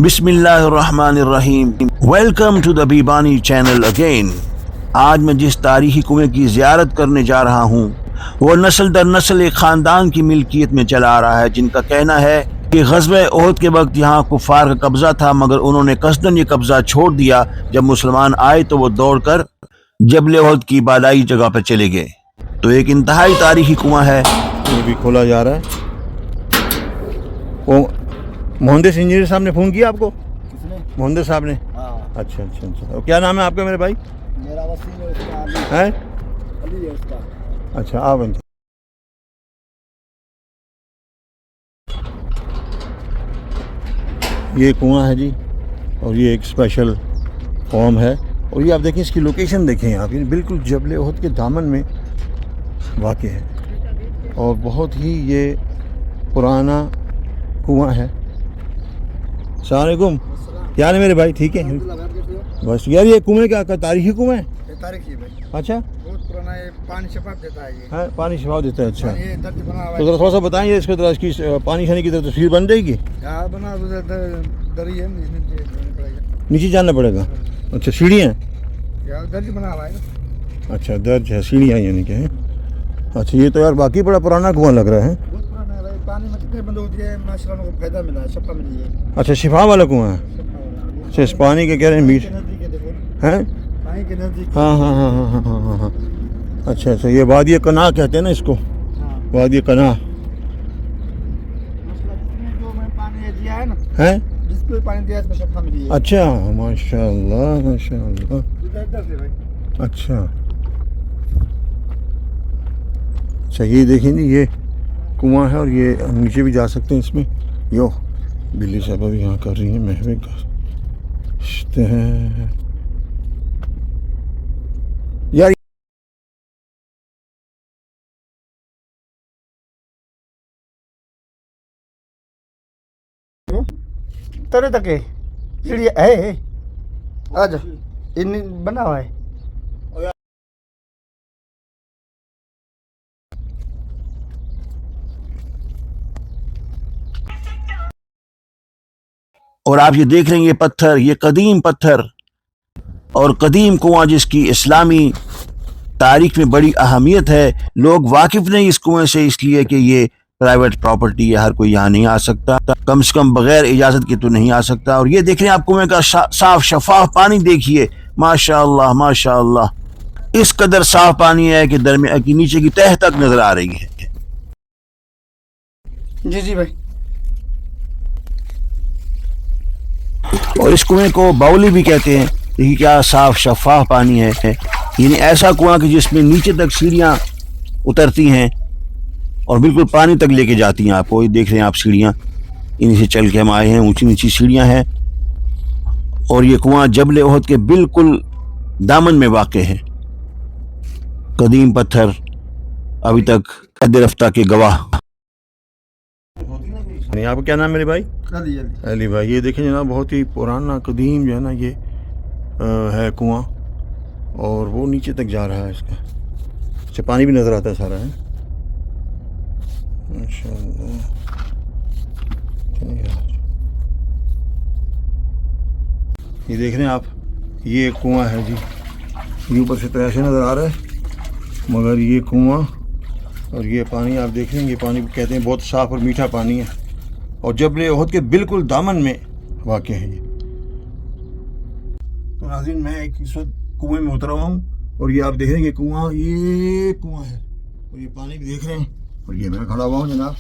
बिस्मिल्लाहिर्रहमानिर्रहीम। Welcome to the Bibani channel again. आज मैं जिस तारीखी कुएं की ज़ियारत करने जा रहा हूँ वो नस्ल दर नस्ल एक ख़ानदान की मिल्कियत में चला आ रहा है, जिनका कहना है कि ग़ज़वे ओहद के वक्त यहाँ कुफ़ार का कब्ज़ा था, मगर उन्होंने कसदन ये कब्ज़ा छोड़ दिया। जब मुसलमान आए तो वो दौड़कर जबल ओहद की बादाई जगह पर चले गए। तो एक इंतहाई तारीखी कुआं है। ये भी खोला जा रहा है। वो मोहंदिस इंजीनियर साहब ने फ़ोन किया आपको? किसने? मोहंदिस साहब ने। हाँ। अच्छा अच्छा अच्छा। और क्या नाम है आपका मेरे भाई? मेरा वसीम है, उसका अली हैं? अली है उसका। अच्छा आप बन। ये कुआं है जी, और ये एक स्पेशल फॉर्म है। और ये आप देखें, इसकी लोकेशन देखें आप, ये बिल्कुल जबल ओहद के दामन में वाक़ है और बहुत ही ये पुराना कुआं है। अस्सलाम वालेकुम। क्या है मेरे भाई? ठीक है बस यार। ये कुएं का तारीखी कुआं है? तारीखी भाई, अच्छा, बहुत पुराना है, पानी शफाफ देता है ये। है पानी शिफा देता है। अच्छा, ये दर्ज बना हुआ तो ज़रा थोड़ा सा बताइए इसको, जरा इसकी पानी शानी की तरफ तस्वीर बन जाएगी। यहाँ बना दरी है, नीचे जाना पड़ेगा। नीचे जाना पड़ेगा। अच्छा, सीढ़ियाँ हैं? यहाँ दर्ज बना हुआ है ना। अच्छा, दर्ज है, सीढ़ियाँ यानी कि हैं। अच्छा, ये तो यार बाकी बड़ा पुराना कुआं लग रहा है। बहुत पुराना है भाई, पानी में कितने बंद होती है, माशाल्लाह को फायदा मिला है, शफा मिली है। अच्छा, शिफा वाला कुआं है। अच्छा, इस पानी के कह रहे हैं मीठ नजदीक है, देखो हैं? पानी के नजदीक। हाँ हाँ हाँ हाँ हाँ हाँ हाँ हाँ। अच्छा अच्छा, ये वादी कनाह कहते हैं ना इसको, वादी कनाह जो मैं पानी दिया है ना, है। जिसको भी पानी दिया है इसमें शफा मिली है। अच्छा, माशाल्लाह माशाल्लाह। इधर से भाई। अच्छा अच्छा, ये देखें जी, ये कुआं है और ये हम नीचे भी जा सकते हैं इसमें। यो बिल्ली साहब अभी यहाँ कर रही हैं महवे का यार। तरे तक है चिड़िया है। आज इन बना हुआ है। और आप ये देख रहे हैं, ये पत्थर, ये कदीम पत्थर और कदीम कुआं, जिसकी इस्लामी तारीख में बड़ी अहमियत है। लोग वाकिफ नहीं इस कुएं से, इसलिए कि ये प्राइवेट प्रॉपर्टी है, हर कोई यहाँ नहीं आ सकता, कम से कम बगैर इजाज़त के तो नहीं आ सकता। और ये देख रहे हैं आप कुएं का साफ शफाफ पानी देखिए, माशाअल्लाह माशाअल्लाह। इस कदर साफ पानी है कि दरमियान की नीचे की तह तक नजर आ रही है। जी जी भाई। और इस कुएं को बाउली भी कहते हैं। देखिए क्या साफ शफाफ पानी है, यानी ऐसा कुआं कि जिसमें नीचे तक सीढ़ियां उतरती हैं और बिल्कुल पानी तक लेके जाती हैं आपको। ये देख रहे हैं आप सीढ़ियां, इन्हीं से चल के हम आए हैं, ऊंची नीची सीढ़ियां हैं। और ये कुआं जबल ओहद के बिल्कुल दामन में वाक़े है। कदीम पत्थर अभी तक कद रफ्ता के गवाह। आपका क्या नाम है मेरे भाई? अली। अली भाई। ये देखें जनाब, बहुत ही पुराना कदीम जो है ना, ये है कुआं, और वो नीचे तक जा रहा है इसका। अच्छा, पानी भी नज़र आता है सारा, है माशाअल्लाह। ये देख रहे हैं आप, ये एक कुआं है जी। ये ऊपर से तो ऐसे नज़र आ रहा है, मगर ये कुआं और ये पानी आप देख रहे हैं, ये पानी कहते हैं बहुत साफ़ और मीठा पानी है, और जबल ओहद के बिल्कुल दामन में वाक़ है ये। तो नाज़रीन, मैं इस वक्त कुएं में उतरा हुआ हूँ, और ये आप देख रहे हैं कि कुआं, ये कुआं है, और ये पानी भी देख रहे हैं, और ये मैं खड़ा हुआ हूँ जनाब,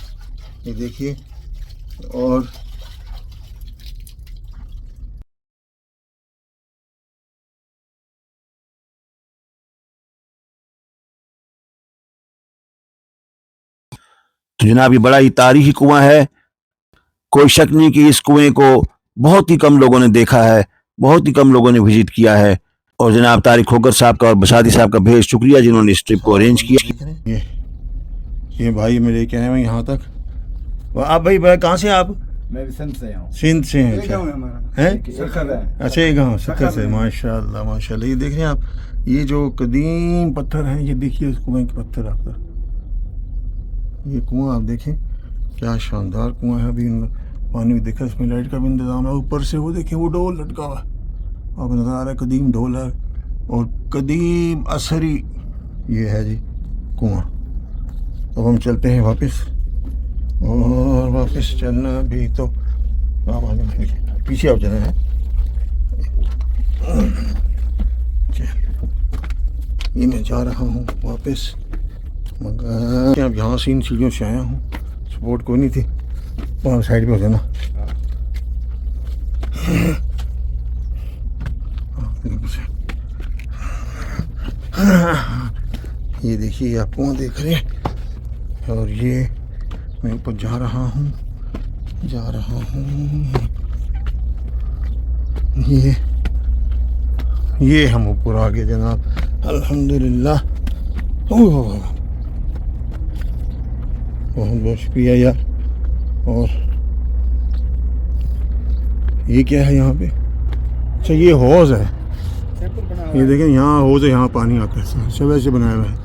ये देखिए। और तो जनाब, ये बड़ा ही तारीखी कुआं है। कोई शक नहीं कि इस कुएं को बहुत ही कम लोगों ने देखा है, बहुत ही कम लोगों ने विजिट किया है। और जनाब तारिक खोकर साहब का और बसाती साहब का बेहद शुक्रिया, जिन्होंने इस ट्रिप को अरेंज किया। ये भाई मेरे क्या है यहाँ तक। आप भाई कहाँ से? आप? मैं भी सिंध से हूँ। सिंध से हैं? अच्छा हैं। अच्छा, ये गाँव सखर से। माशाल्लाह माशाल्लाह। ये देख रहे हैं आप, ये जो कदीम पत्थर हैं, ये देखिए इस कुएं के पत्थर आप, ये कुआं आप देखें, क्या शानदार कुआं है। अभी पानी भी देखा, इसमें लाइट का भी इंतज़ाम है। ऊपर से वो देखिए वो ढोल लटका हुआ है, आपको नज़र आ रहा है, कदीम ढोल है और कदीम असरी ये है जी कुआं। अब हम चलते हैं वापस, और वापस चलना भी तो आप आगे पीछे आप चले हैं। ये मैं जा रहा हूँ वापस, मगर अब यहाँ से इन सीढ़ियों से आया हूँ, सपोर्ट कोई नहीं थी, वहाँ साइड पे हो जाना। ये देखिए आप कुआं देख रहे हैं, और ये मैं ऊपर जा रहा हूँ। ये हम ऊपर आ गए जनाब, अल्हम्दुलिल्लाह। बहुत बहुत शुक्रिया यार। और ये क्या है यहाँ पे? अच्छा ये हौज़ है, ये देखें यहाँ हौज़ है, यहाँ पानी आता है, सब ऐसे बनाया हुआ है।